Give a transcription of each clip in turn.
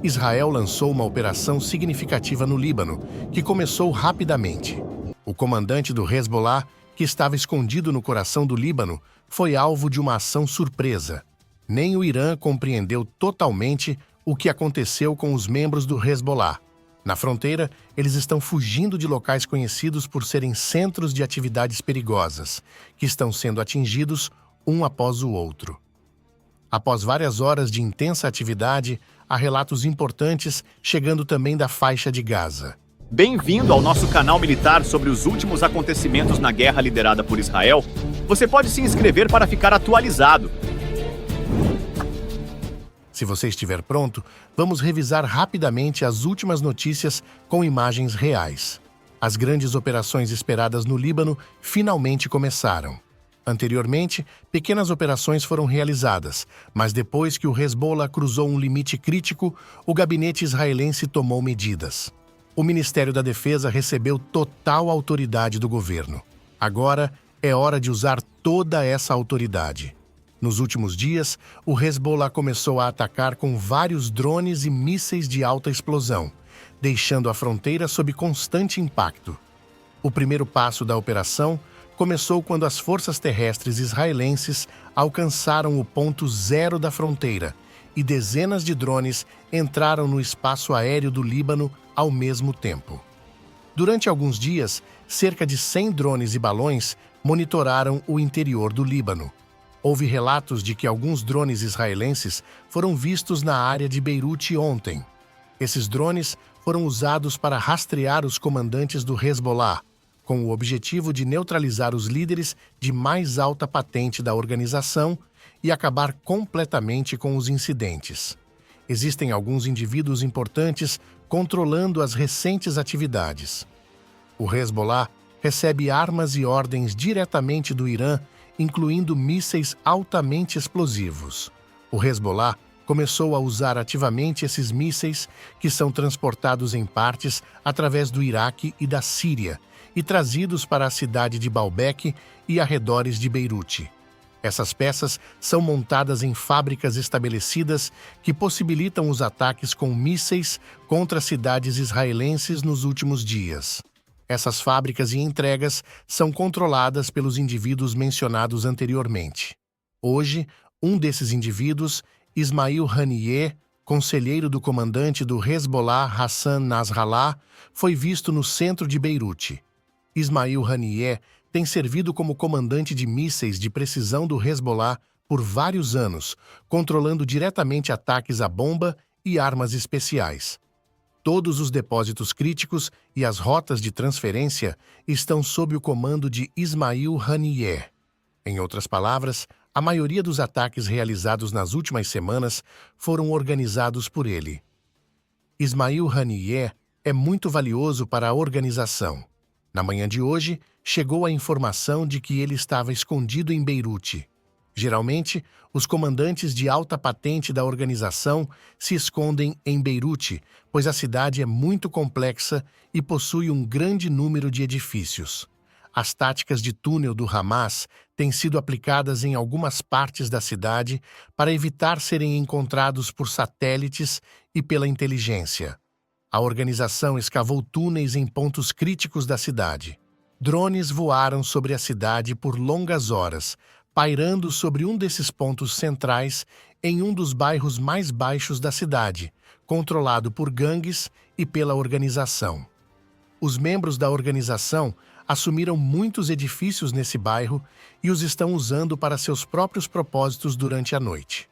Israel lançou uma operação significativa no Líbano, que começou rapidamente. O comandante do Hezbollah, que estava escondido no coração do Líbano, foi alvo de uma ação surpresa. Nem o Irã compreendeu totalmente o que aconteceu com os membros do Hezbollah. Na fronteira, eles estão fugindo de locais conhecidos por serem centros de atividades perigosas, que estão sendo atingidos um após o outro. Após várias horas de intensa atividade, há relatos importantes chegando também da faixa de Gaza. Bem-vindo ao nosso canal militar sobre os últimos acontecimentos na guerra liderada por Israel. Você pode se inscrever para ficar atualizado. Se você estiver pronto, vamos revisar rapidamente as últimas notícias com imagens reais. As grandes operações esperadas no Líbano finalmente começaram. Anteriormente, pequenas operações foram realizadas, mas depois que o Hezbollah cruzou um limite crítico, o gabinete israelense tomou medidas. O Ministério da Defesa recebeu total autoridade do governo. Agora é hora de usar toda essa autoridade. Nos últimos dias, o Hezbollah começou a atacar com vários drones e mísseis de alta explosão, deixando a fronteira sob constante impacto. O primeiro passo da operação começou quando as forças terrestres israelenses alcançaram o ponto zero da fronteira e dezenas de drones entraram no espaço aéreo do Líbano ao mesmo tempo. Durante alguns dias, cerca de 100 drones e balões monitoraram o interior do Líbano. Houve relatos de que alguns drones israelenses foram vistos na área de Beirute ontem. Esses drones foram usados para rastrear os comandantes do Hezbollah, com o objetivo de neutralizar os líderes de mais alta patente da organização e acabar completamente com os incidentes. Existem alguns indivíduos importantes controlando as recentes atividades. O Hezbollah recebe armas e ordens diretamente do Irã, incluindo mísseis altamente explosivos. O Hezbollah começou a usar ativamente esses mísseis, que são transportados em partes através do Iraque e da Síria, e trazidos para a cidade de Baalbek e arredores de Beirute. Essas peças são montadas em fábricas estabelecidas que possibilitam os ataques com mísseis contra cidades israelenses nos últimos dias. Essas fábricas e entregas são controladas pelos indivíduos mencionados anteriormente. Hoje, um desses indivíduos, Ismail Haniyeh, conselheiro do comandante do Hezbollah Hassan Nasrallah, foi visto no centro de Beirute. Ismail Haniyeh tem servido como comandante de mísseis de precisão do Hezbollah por vários anos, controlando diretamente ataques à bomba e armas especiais. Todos os depósitos críticos e as rotas de transferência estão sob o comando de Ismail Haniyeh. Em outras palavras, a maioria dos ataques realizados nas últimas semanas foram organizados por ele. Ismail Haniyeh é muito valioso para a organização. Na manhã de hoje, chegou a informação de que ele estava escondido em Beirute. Geralmente, os comandantes de alta patente da organização se escondem em Beirute, pois a cidade é muito complexa e possui um grande número de edifícios. As táticas de túnel do Hamas têm sido aplicadas em algumas partes da cidade para evitar serem encontrados por satélites e pela inteligência. A organização escavou túneis em pontos críticos da cidade. Drones voaram sobre a cidade por longas horas, pairando sobre um desses pontos centrais em um dos bairros mais baixos da cidade, controlado por gangues e pela organização. Os membros da organização assumiram muitos edifícios nesse bairro e os estão usando para seus próprios propósitos durante a noite.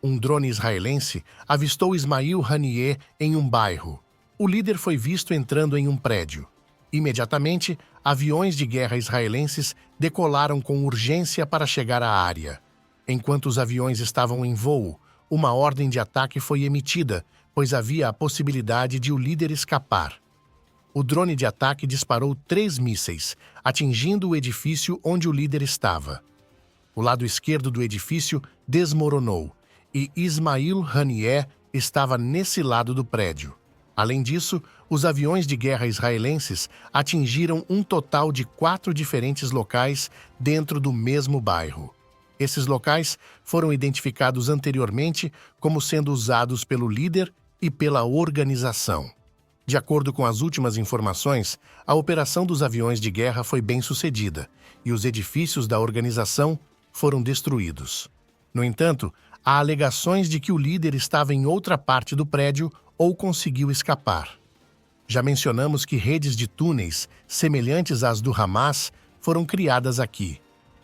Um drone israelense avistou Ismail Haniyeh em um bairro. O líder foi visto entrando em um prédio. Imediatamente, aviões de guerra israelenses decolaram com urgência para chegar à área. Enquanto os aviões estavam em voo, uma ordem de ataque foi emitida, pois havia a possibilidade de o líder escapar. O drone de ataque disparou 3 mísseis, atingindo o edifício onde o líder estava. O lado esquerdo do edifício desmoronou, e Ismail Haniyeh estava nesse lado do prédio. Além disso, os aviões de guerra israelenses atingiram um total de 4 diferentes locais dentro do mesmo bairro. Esses locais foram identificados anteriormente como sendo usados pelo líder e pela organização. De acordo com as últimas informações, a operação dos aviões de guerra foi bem sucedida e os edifícios da organização foram destruídos. No entanto, há alegações de que o líder estava em outra parte do prédio ou conseguiu escapar. Já mencionamos que redes de túneis, semelhantes às do Hamas, foram criadas aqui.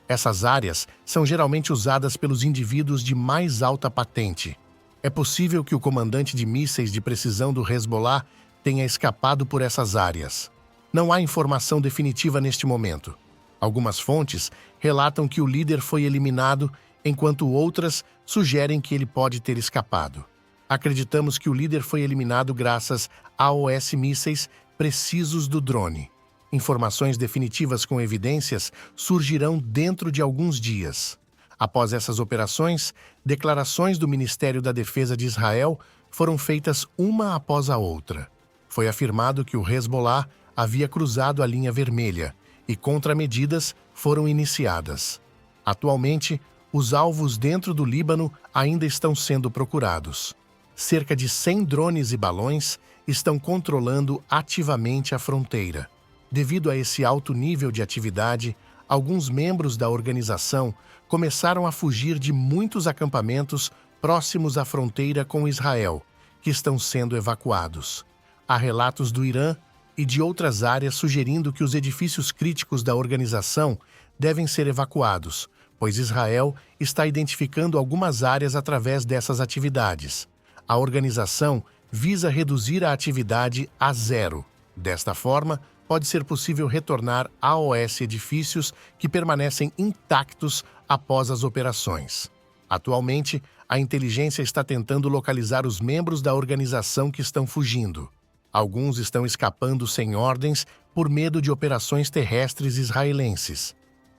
Essas áreas são geralmente usadas pelos indivíduos de mais alta patente. É possível que o comandante de mísseis de precisão do Hezbollah tenha escapado por essas áreas. Não há informação definitiva neste momento. Algumas fontes relatam que o líder foi eliminado, enquanto outras sugerem que ele pode ter escapado. Acreditamos que o líder foi eliminado graças a AOS mísseis precisos do drone. Informações definitivas com evidências surgirão dentro de alguns dias. Após essas operações, declarações do Ministério da Defesa de Israel foram feitas uma após a outra. Foi afirmado que o Hezbollah havia cruzado a linha vermelha e contramedidas foram iniciadas. Atualmente, os alvos dentro do Líbano ainda estão sendo procurados. Cerca de 100 drones e balões estão controlando ativamente a fronteira. Devido a esse alto nível de atividade, alguns membros da organização começaram a fugir de muitos acampamentos próximos à fronteira com Israel, que estão sendo evacuados. Há relatos do Irã e de outras áreas sugerindo que os edifícios críticos da organização devem ser evacuados, pois Israel está identificando algumas áreas através dessas atividades. A organização visa reduzir a atividade a zero. Desta forma, pode ser possível retornar AOS edifícios que permanecem intactos após as operações. Atualmente, a inteligência está tentando localizar os membros da organização que estão fugindo. Alguns estão escapando sem ordens por medo de operações terrestres israelenses.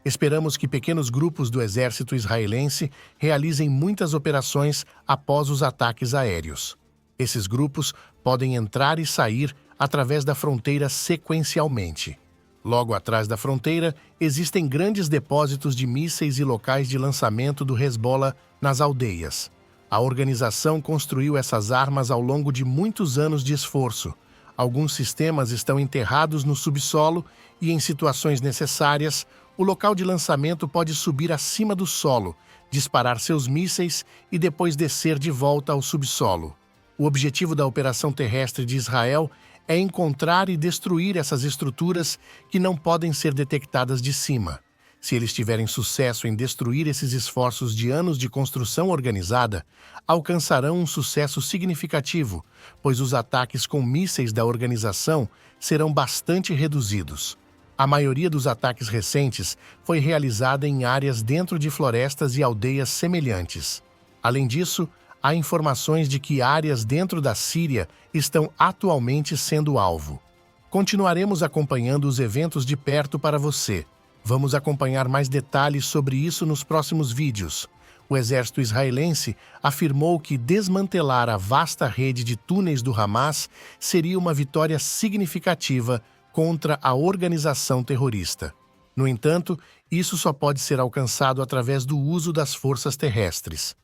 Esperamos que pequenos grupos do exército israelense realizem muitas operações após os ataques aéreos. Esses grupos podem entrar e sair através da fronteira sequencialmente. Logo atrás da fronteira, existem grandes depósitos de mísseis e locais de lançamento do Hezbollah nas aldeias. A organização construiu essas armas ao longo de muitos anos de esforço. Alguns sistemas estão enterrados no subsolo e, em situações necessárias, o local de lançamento pode subir acima do solo, disparar seus mísseis e depois descer de volta ao subsolo. O objetivo da operação terrestre de Israel é encontrar e destruir essas estruturas que não podem ser detectadas de cima. Se eles tiverem sucesso em destruir esses esforços de anos de construção organizada, alcançarão um sucesso significativo, pois os ataques com mísseis da organização serão bastante reduzidos. A maioria dos ataques recentes foi realizada em áreas dentro de florestas e aldeias semelhantes. Além disso, há informações de que áreas dentro da Síria estão atualmente sendo alvo. Continuaremos acompanhando os eventos de perto para você. Vamos acompanhar mais detalhes sobre isso nos próximos vídeos. O exército israelense afirmou que desmantelar a vasta rede de túneis do Hamas seria uma vitória significativa contra a organização terrorista. No entanto, isso só pode ser alcançado através do uso das forças terrestres.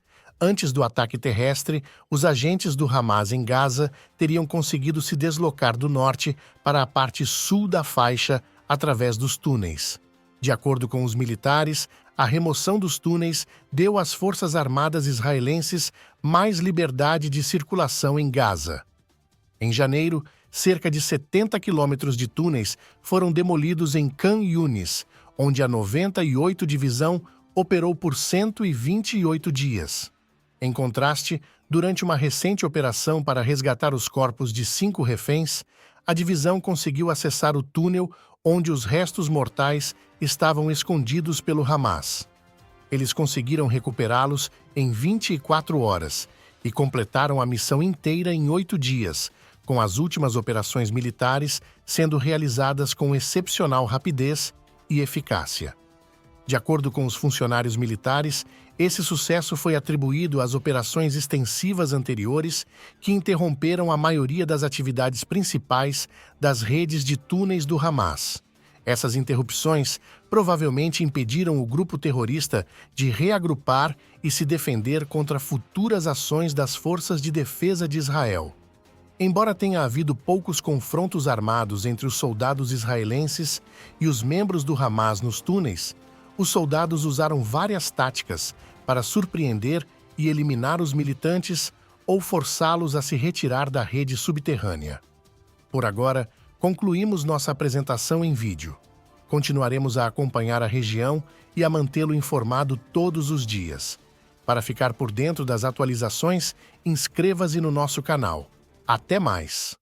Antes do ataque terrestre, os agentes do Hamas em Gaza teriam conseguido se deslocar do norte para a parte sul da faixa através dos túneis. De acordo com os militares, a remoção dos túneis deu às forças armadas israelenses mais liberdade de circulação em Gaza. Em janeiro, cerca de 70 quilômetros de túneis foram demolidos em Khan Yunis, onde a 98ª Divisão operou por 128 dias. Em contraste, durante uma recente operação para resgatar os corpos de 5 reféns, a divisão conseguiu acessar o túnel onde os restos mortais estavam escondidos pelo Hamas. Eles conseguiram recuperá-los em 24 horas e completaram a missão inteira em 8 dias, com as últimas operações militares sendo realizadas com excepcional rapidez e eficácia. De acordo com os funcionários militares, esse sucesso foi atribuído às operações extensivas anteriores que interromperam a maioria das atividades principais das redes de túneis do Hamas. Essas interrupções provavelmente impediram o grupo terrorista de reagrupar e se defender contra futuras ações das forças de defesa de Israel. Embora tenha havido poucos confrontos armados entre os soldados israelenses e os membros do Hamas nos túneis, os soldados usaram várias táticas para surpreender e eliminar os militantes ou forçá-los a se retirar da rede subterrânea. Por agora, concluímos nossa apresentação em vídeo. Continuaremos a acompanhar a região e a mantê-lo informado todos os dias. Para ficar por dentro das atualizações, inscreva-se no nosso canal. Até mais!